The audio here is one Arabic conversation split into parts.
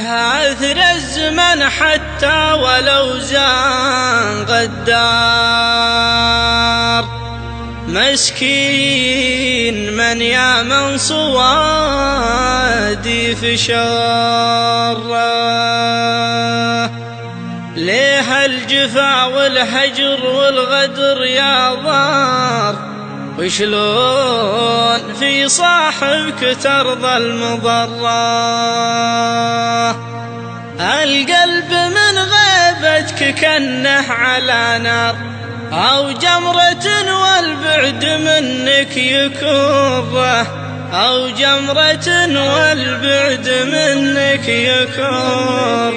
عثر الزمن حتى ولو زان غدار، مسكين من يا من صوادي في شره، ليه الجفا والهجر والغدر يا ضار، وشلون في صاحبك ترضى المضرة؟ القلب من غيبتك كنه على نار، أو جمرة والبعد منك يكره، أو جمرة والبعد منك يكره.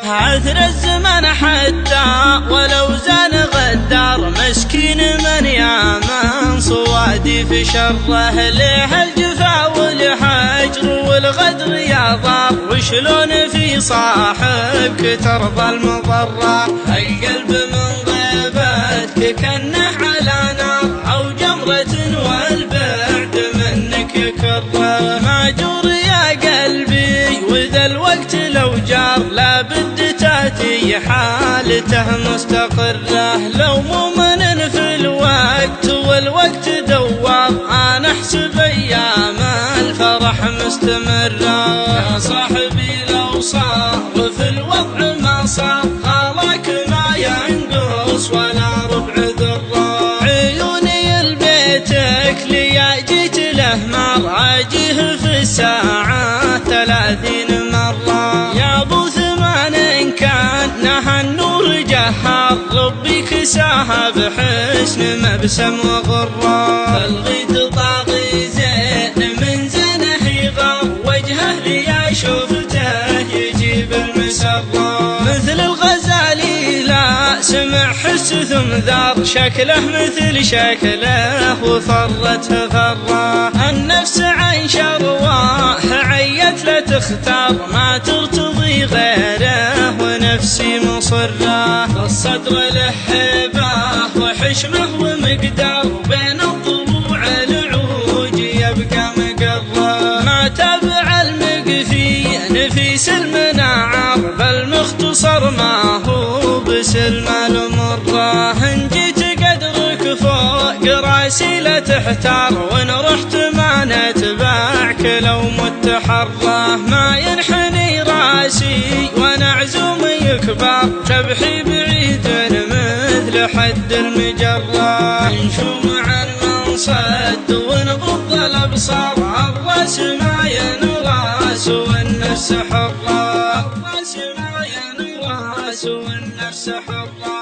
عثر الزمن حتى ولو زان غدار، مسكين من يا من صوادي في شره، ليه الجفا والحجر والغدر يا ضار، وشلون في صاحبك ترضى المضرة؟ القلب من غيبتك كنه على نار، أو جمرة والبعد منك يكره. ماجور يا قلبي وذا الوقت لو جار، لابد تاتي حالته مستقرة، لو مؤمن في الوقت والوقت دوار، أنا أحسب أيام الفرح مستمرة. يا صاحبي لو صار في الوضع ما صار، خالك ما ينقص ولا ربع ذرة. عيوني لبيتك ليا جيت له ما راجيه في الساعة 30 مرة. يا ابو ثمان كان نهى النور جهار، ربي كساها بحسن مبسم وغرة. الغيد طاغي زين من زينه يغار، وجهه ليا شفته يجيب المسرة. مثل الغزالي لا سمع حس ثم ذار، شكله مثل شكله وفرته فرة. النفس عن شرواه عيت لا تختار، ما ترتضي غيره ونفسي مصرة. الصدر له هيبة وحشمه ومقدار، بين الضلوع العوج يبقى مقرة. ما تبع المقفي نفيس المناعر، بل مختصر ما هو بسلم المرة. إن جيت قدرك فوق راسي لا تحتار، وإن رحت ما نتبعك لو مت حرة. ما ينحني راسي وانا عزوم يكبر، شبحي بعيد مثل حد المجرة. نشوم عن منصد ونغض الابصار، الراس ما ينراس والنفس حرة، الراس ما ينراس والنفس حرة.